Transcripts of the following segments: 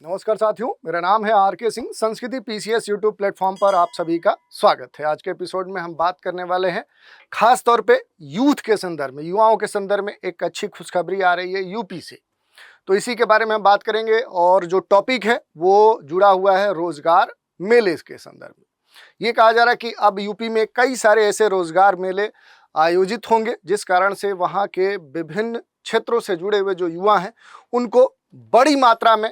नमस्कार साथियों, मेरा नाम है आर के सिंह। संस्कृति पीसीएस यूट्यूब प्लेटफॉर्म पर आप सभी का स्वागत है। आज के एपिसोड में हम बात करने वाले हैं खास तौर पे यूथ के संदर्भ में, युवाओं के संदर्भ में एक अच्छी खुशखबरी आ रही है यूपी से। तो इसी के बारे में हम बात करेंगे और जो टॉपिक है वो जुड़ा हुआ है रोजगार मेले के संदर्भ में। ये कहा जा रहा है कि अब यूपी में कई सारे ऐसे रोजगार मेले आयोजित होंगे जिस कारण से वहाँ के विभिन्न क्षेत्रों से जुड़े हुए जो युवा हैं उनको बड़ी मात्रा में,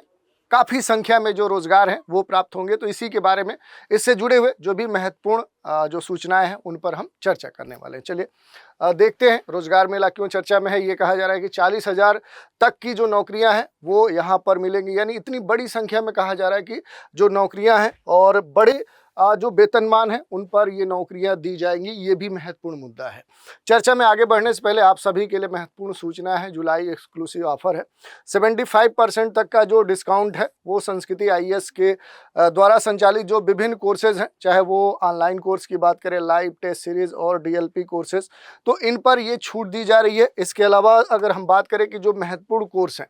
काफ़ी संख्या में जो रोजगार हैं वो प्राप्त होंगे। तो इसी के बारे में, इससे जुड़े हुए जो भी महत्वपूर्ण जो सूचनाएं हैं उन पर हम चर्चा करने वाले हैं। चलिए देखते हैं रोजगार मेला क्यों चर्चा में है। ये कहा जा रहा है कि 40,000 तक की जो नौकरियां हैं वो यहाँ पर मिलेंगी, यानी इतनी बड़ी संख्या में कहा जा रहा है कि जो नौकरियां हैं और बड़े जो वेतनमान है उन पर ये नौकरियां दी जाएंगी। ये भी महत्वपूर्ण मुद्दा है। चर्चा में आगे बढ़ने से पहले आप सभी के लिए महत्वपूर्ण सूचना है। जुलाई एक्सक्लूसिव ऑफर है। 75% तक का जो डिस्काउंट है वो संस्कृति आईएएस के द्वारा संचालित जो विभिन्न कोर्सेज हैं, चाहे वो ऑनलाइन कोर्स की बात करें, लाइव टेस्ट सीरीज और डीएलपी कोर्सेज, तो इन पर ये छूट दी जा रही है। इसके अलावा अगर हम बात करें कि जो महत्वपूर्ण कोर्स हैं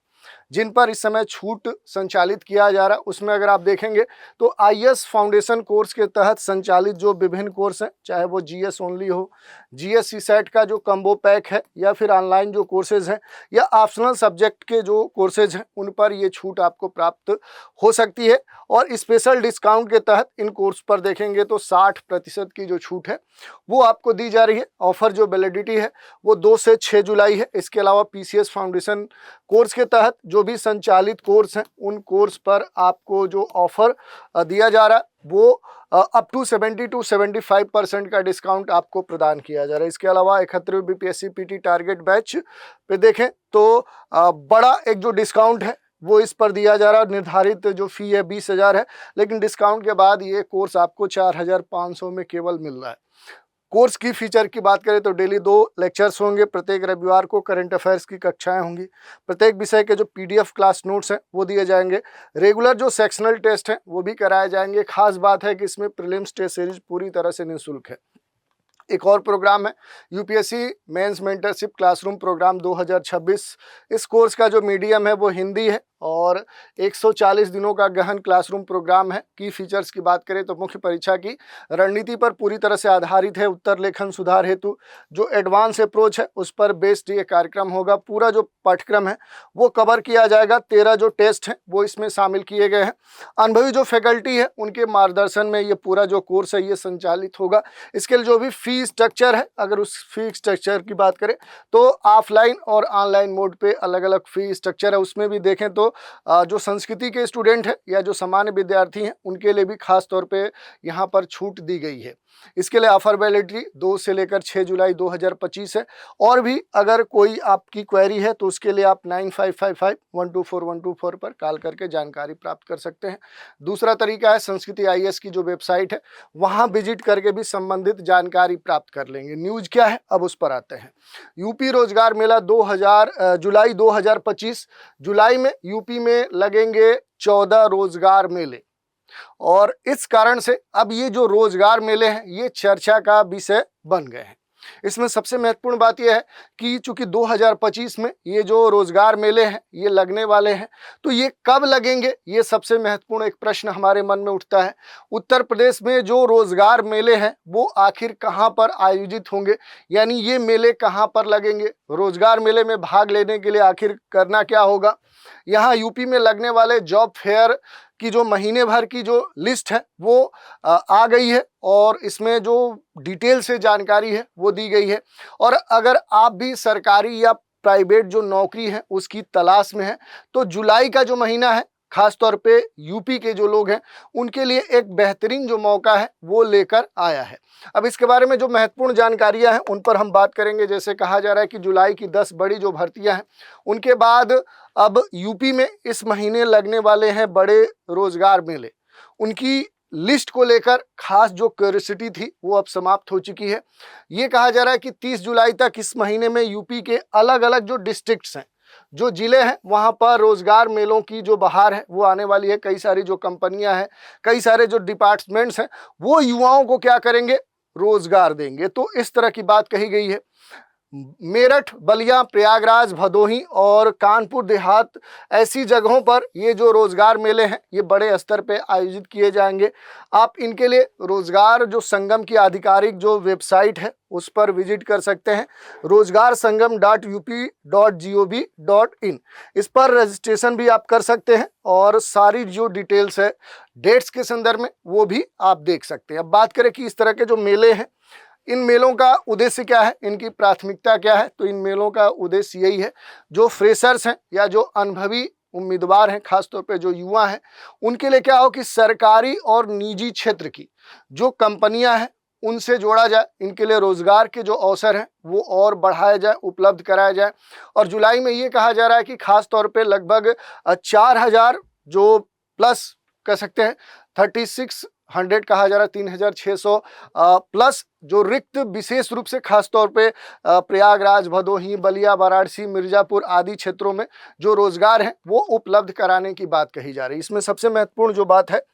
जिन पर इस समय छूट संचालित किया जा रहा है, उसमें अगर आप देखेंगे तो आईएएस फाउंडेशन कोर्स के तहत संचालित जो विभिन्न कोर्स हैं, चाहे वो जीएस ओनली हो, जीएस सेट का जो कम्बो पैक है, या फिर ऑनलाइन जो कोर्सेज हैं या ऑप्शनल सब्जेक्ट के जो कोर्सेज हैं, उन पर ये छूट आपको प्राप्त हो सकती है। और स्पेशल डिस्काउंट के तहत इन कोर्स पर देखेंगे तो 60% की जो छूट है वो आपको दी जा रही है। ऑफर जो वैलिडिटी है वो 2 से 6 जुलाई है। इसके अलावा पीसीएस फाउंडेशन कोर्स के तहत जो भी संचालित कोर्स हैं उन कोर्स पर आपको जो ऑफर दिया जा रहा है वो अप टू 70 to 75% का डिस्काउंट आपको प्रदान किया जा रहा है। इसके अलावा 71 बीपीएससी पीटी टारगेट बैच पे देखें तो बड़ा एक जो डिस्काउंट है वो इस पर दिया जा रहा है। निर्धारित जो फी है 20,000 है, लेकिन डिस्काउंट के बाद ये कोर्स आपको 4,500 में केवल मिल रहा है। कोर्स की फीचर की बात करें तो डेली 2 लेक्चर्स होंगे। प्रत्येक रविवार को करंट अफेयर्स की कक्षाएं होंगी। प्रत्येक विषय के जो पीडीएफ क्लास नोट्स हैं वो दिए जाएंगे। रेगुलर जो सेक्शनल टेस्ट हैं वो भी कराए जाएंगे। खास बात है कि इसमें प्रीलिम्स टेस्ट सीरीज पूरी तरह से निःशुल्क है। एक और प्रोग्राम है UPSC mains mentorship classroom programme 2026। इस कोर्स का जो मीडियम है वो हिंदी है और 140 दिनों का गहन क्लासरूम प्रोग्राम है। की फीचर्स की बात करें तो मुख्य परीक्षा की रणनीति पर पूरी तरह से आधारित है। उत्तर लेखन सुधार हेतु जो एडवांस अप्रोच है उस पर बेस्ड ये कार्यक्रम होगा। पूरा जो पाठ्यक्रम है वो कवर किया जाएगा। 13 जो टेस्ट हैं वो इसमें शामिल किए गए हैं। अनुभवी जो फैकल्टी है उनके मार्गदर्शन में ये पूरा जो कोर्स है ये संचालित होगा। इसके लिए जो भी फी स्ट्रक्चर है, अगर उस फी स्ट्रक्चर की बात करें तो ऑफलाइन और ऑनलाइन मोड पे अलग अलग फी स्ट्रक्चर है। उसमें भी देखें तो जो संस्कृति के स्टूडेंट हैं या जो सामान्य विद्यार्थी हैं उनके लिए भी खास तौर पे यहाँ पर छूट दी गई है। इसके लिए ऑफर वैलिडिटी 2 से लेकर 6 जुलाई 2025 है। और भी अगर कोई आपकी क्वेरी है तो उसके लिए आप 9555124124 पर कॉल करके जानकारी प्राप्त कर सकते हैं। दूसरा तरीका है संस्कृति आईएएस की जो वेबसाइट है वहाँ विजिट करके भी संबंधित जानकारी प्राप्त कर लेंगे। न्यूज़ क्या है अब उस पर आते हैं। यूपी रोजगार मेला जुलाई 2025। जुलाई में यूपी में लगेंगे 14 रोजगार मेले और इस कारण से अब ये जो रोजगार मेले हैं ये चर्चा का विषय बन गए हैं। इसमें सबसे महत्वपूर्ण बात यह है कि चूंकि 2025 में ये जो रोजगार मेले हैं ये लगने वाले हैं, तो ये कब लगेंगे ये सबसे महत्वपूर्ण एक प्रश्न हमारे मन में उठता है। उत्तर प्रदेश में जो रोजगार मेले हैं वो आखिर कहां पर आयोजित होंगे, यानी ये मेले कहां पर लगेंगे। रोजगार मेले में भाग लेने के लिए आखिर करना क्या होगा। यहाँ यूपी में लगने वाले जॉब फेयर की जो महीने भर की जो लिस्ट है वो आ गई है और इसमें जो डिटेल से जानकारी है वो दी गई है। और अगर आप भी सरकारी या प्राइवेट जो नौकरी है उसकी तलाश में है तो जुलाई का जो महीना है खास तौर पे यूपी के जो लोग हैं उनके लिए एक बेहतरीन जो मौका है वो लेकर आया है। अब इसके बारे में जो महत्वपूर्ण जानकारियां हैं उन पर हम बात करेंगे। जैसे कहा जा रहा है कि जुलाई की 10 बड़ी जो भर्तियां हैं उनके बाद अब यूपी में इस महीने लगने वाले हैं बड़े रोजगार मेले। उनकी लिस्ट को लेकर खास जो क्यूरियोसिटी थी वो अब समाप्त हो चुकी है। ये कहा जा रहा है कि 30 जुलाई तक इस महीने में यूपी के अलग अलग जो डिस्ट्रिक्ट्स हैं, जो जिले हैं, वहां पर रोजगार मेलों की जो बहार है वो आने वाली है। कई सारी जो कंपनियां हैं, कई सारे जो डिपार्टमेंट्स हैं वो युवाओं को क्या करेंगे, रोजगार देंगे। तो इस तरह की बात कही गई है। मेरठ, बलिया, प्रयागराज, भदोही और कानपुर देहात, ऐसी जगहों पर ये जो रोजगार मेले हैं ये बड़े स्तर पे आयोजित किए जाएंगे। आप इनके लिए रोजगार जो संगम की आधिकारिक जो वेबसाइट है उस पर विजिट कर सकते हैं, rozgarsangam.up.gov.in। इस पर रजिस्ट्रेशन भी आप कर सकते हैं और सारी जो डिटेल्स है डेट्स के संदर्भ में वो भी आप देख सकते हैं। अब बात करें कि इस तरह के जो मेले हैं, इन मेलों का उद्देश्य क्या है, इनकी प्राथमिकता क्या है, तो इन मेलों का उद्देश्य यही है, जो फ्रेशर्स हैं या जो अनुभवी उम्मीदवार हैं, खासतौर पे जो युवा हैं, उनके लिए क्या हो कि सरकारी और निजी क्षेत्र की जो कंपनियां हैं उनसे जोड़ा जाए, इनके लिए रोजगार के जो अवसर हैं वो और बढ़ाया जाए, उपलब्ध कराया जाए। और जुलाई में ये कहा जा रहा है कि खास तौर पे लगभग 4,000 जो प्लस कह सकते हैं 3600 कहा जा रहा है, 3,600 प्लस जो रिक्त विशेष रूप से खास तौर पे प्रयागराज, भदोही, बलिया, वाराणसी, मिर्जापुर आदि क्षेत्रों में जो रोजगार है वो उपलब्ध कराने की बात कही जा रही है। इसमें सबसे महत्वपूर्ण जो बात है,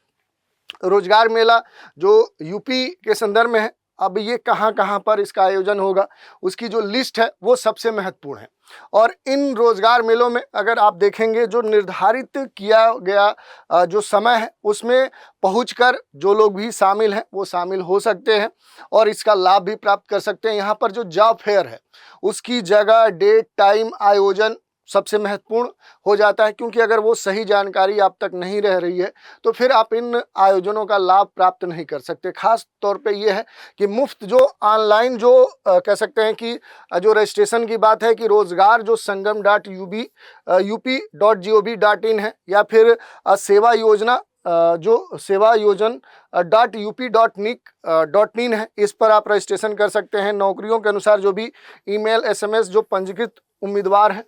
रोजगार मेला जो यूपी के संदर्भ में है, अब ये कहाँ कहाँ पर इसका आयोजन होगा उसकी जो लिस्ट है वो सबसे महत्वपूर्ण है। और इन रोजगार मेलों में अगर आप देखेंगे जो निर्धारित किया गया जो समय है उसमें पहुंचकर जो लोग भी शामिल हैं वो शामिल हो सकते हैं और इसका लाभ भी प्राप्त कर सकते हैं। यहाँ पर जो जॉब फेयर है उसकी जगह, डेट, टाइम, आयोजन सबसे महत्वपूर्ण हो जाता है, क्योंकि अगर वो सही जानकारी आप तक नहीं रह रही है तो फिर आप इन आयोजनों का लाभ प्राप्त नहीं कर सकते। खास तौर पे ये है कि मुफ्त जो ऑनलाइन जो कह सकते हैं कि जो रजिस्ट्रेशन की बात है कि रोजगार जो संगम.up.gov.in है या फिर सेवा योजना जो सेवा योजन .up.nic.in है, इस पर आप रजिस्ट्रेशन कर सकते हैं। नौकरियों के अनुसार जो भी ईमेल, SMS जो पंजीकृत उम्मीदवार हैं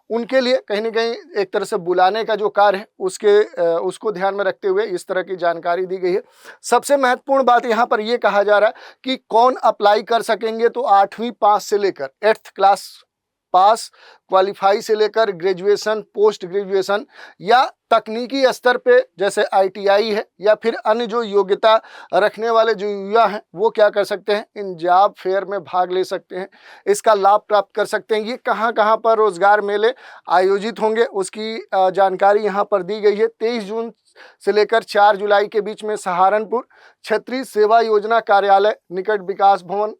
उनके लिए कहीं ना कहीं एक तरह से बुलाने का जो कार्य है उसको ध्यान में रखते हुए इस तरह की जानकारी दी गई है। सबसे महत्वपूर्ण बात यहाँ पर यह कहा जा रहा है कि कौन अप्लाई कर सकेंगे, तो 8वीं पास से लेकर 8th क्लास पास, क्वालिफाई से लेकर ग्रेजुएशन, पोस्ट ग्रेजुएशन या तकनीकी स्तर पे जैसे ITI है या फिर अन्य जो योग्यता रखने वाले जो युवा हैं वो क्या कर सकते हैं, इन जॉब फेयर में भाग ले सकते हैं, इसका लाभ प्राप्त कर सकते हैं। ये कहाँ कहाँ पर रोजगार मेले आयोजित होंगे उसकी जानकारी यहाँ पर दी गई है। 23 जून से लेकर 4 जुलाई के बीच में सहारनपुर क्षेत्रीय सेवा योजना कार्यालय निकट विकास भवन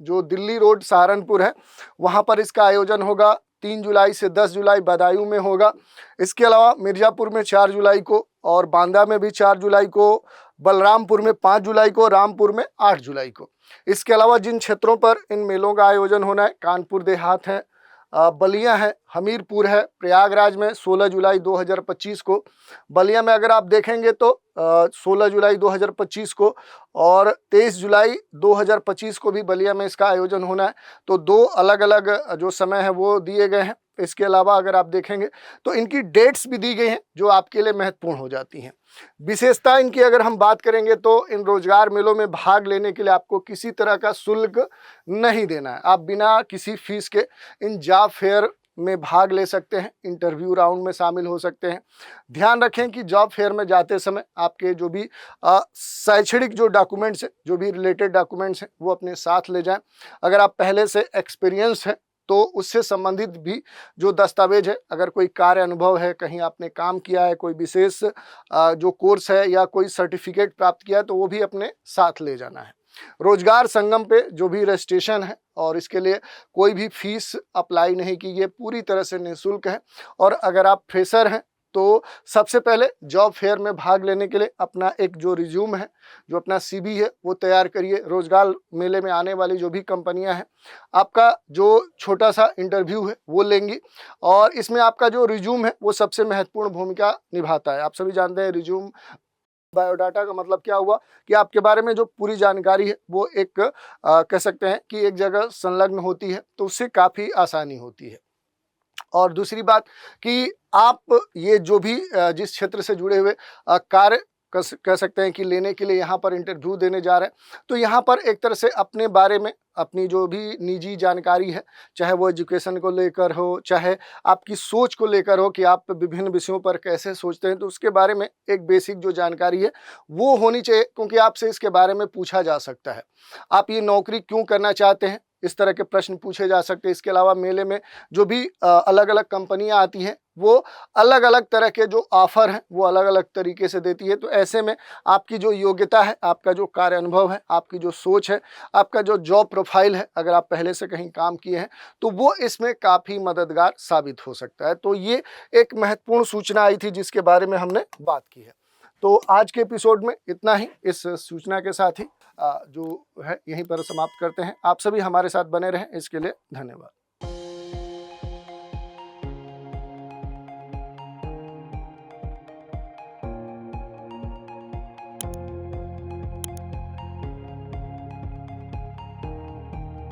जो दिल्ली रोड सहारनपुर है वहाँ पर इसका आयोजन होगा। 3 जुलाई से 10 जुलाई बदायूं में होगा। इसके अलावा मिर्जापुर में 4 जुलाई को और बांदा में भी 4 जुलाई को, बलरामपुर में 5 जुलाई को, रामपुर में 8 जुलाई को। इसके अलावा जिन क्षेत्रों पर इन मेलों का आयोजन होना है, कानपुर देहात है, बलिया है, हमीरपुर है, प्रयागराज में 16 जुलाई 2025 को, बलिया में अगर आप देखेंगे तो 16 जुलाई 2025 को और 23 जुलाई 2025 को भी बलिया में इसका आयोजन होना है। तो 2 अलग अलग जो समय है वो दिए गए हैं। इसके अलावा अगर आप देखेंगे तो इनकी डेट्स भी दी गई हैं जो आपके लिए महत्वपूर्ण हो जाती हैं। विशेषता इनकी अगर हम बात करेंगे तो इन रोजगार मेलों में भाग लेने के लिए आपको किसी तरह का शुल्क नहीं देना है। आप बिना किसी फीस के इन जॉब फेयर में भाग ले सकते हैं, इंटरव्यू राउंड में शामिल हो सकते हैं। ध्यान रखें कि जॉब फेयर में जाते समय आपके जो भी शैक्षणिक जो डॉक्यूमेंट्स हैं, जो भी रिलेटेड डॉक्यूमेंट्स हैं वो अपने साथ ले जाएं। अगर आप पहले से एक्सपीरियंस है तो उससे संबंधित भी जो दस्तावेज है, अगर कोई कार्य अनुभव है, कहीं आपने काम किया है, कोई विशेष जो कोर्स है या कोई सर्टिफिकेट प्राप्त किया है तो वो भी अपने साथ ले जाना है। रोजगार संगम पे जो भी रजिस्ट्रेशन है और इसके लिए कोई भी फीस अप्लाई नहीं की, ये पूरी तरह से निःशुल्क है। और अगर आप फ्रेशर हैं तो सबसे पहले जॉब फेयर में भाग लेने के लिए अपना एक जो रिज्यूम है, जो अपना CV है वो तैयार करिए। रोजगार मेले में आने वाली जो भी कंपनियां हैं आपका जो छोटा सा इंटरव्यू है वो लेंगी और इसमें आपका जो रिज्यूम है वो सबसे महत्वपूर्ण भूमिका निभाता है। आप सभी जानते हैं रिज्यूम बायोडाटा का मतलब क्या हुआ कि आपके बारे में जो पूरी जानकारी है वो एक कह सकते हैं कि एक जगह संलग्न होती है, तो उससे काफ़ी आसानी होती है। और दूसरी बात कि आप ये जो भी जिस क्षेत्र से जुड़े हुए कार्य कह सकते हैं कि लेने के लिए यहाँ पर इंटरव्यू देने जा रहे हैं, तो यहाँ पर एक तरह से अपने बारे में अपनी जो भी निजी जानकारी है, चाहे वो एजुकेशन को लेकर हो, चाहे आपकी सोच को लेकर हो कि आप विभिन्न विषयों पर कैसे सोचते हैं, तो उसके बारे में एक बेसिक जो जानकारी है वो होनी चाहिए, क्योंकि आपसे इसके बारे में पूछा जा सकता है। आप ये नौकरी क्यों करना चाहते हैं, इस तरह के प्रश्न पूछे जा सकते हैं। इसके अलावा मेले में जो भी अलग अलग कंपनियां आती हैं वो अलग अलग तरह के जो ऑफर हैं वो अलग अलग तरीके से देती है। तो ऐसे में आपकी जो योग्यता है, आपका जो कार्य अनुभव है, आपकी जो सोच है, आपका जो जॉब प्रोफाइल है, अगर आप पहले से कहीं काम किए हैं तो वो इसमें काफ़ी मददगार साबित हो सकता है। तो ये एक महत्वपूर्ण सूचना आई थी जिसके बारे में हमने बात की है। तो आज के एपिसोड में इतना ही। इस सूचना के साथ ही जो है यहीं पर समाप्त करते हैं। आप सभी हमारे साथ बने रहें, इसके लिए धन्यवाद।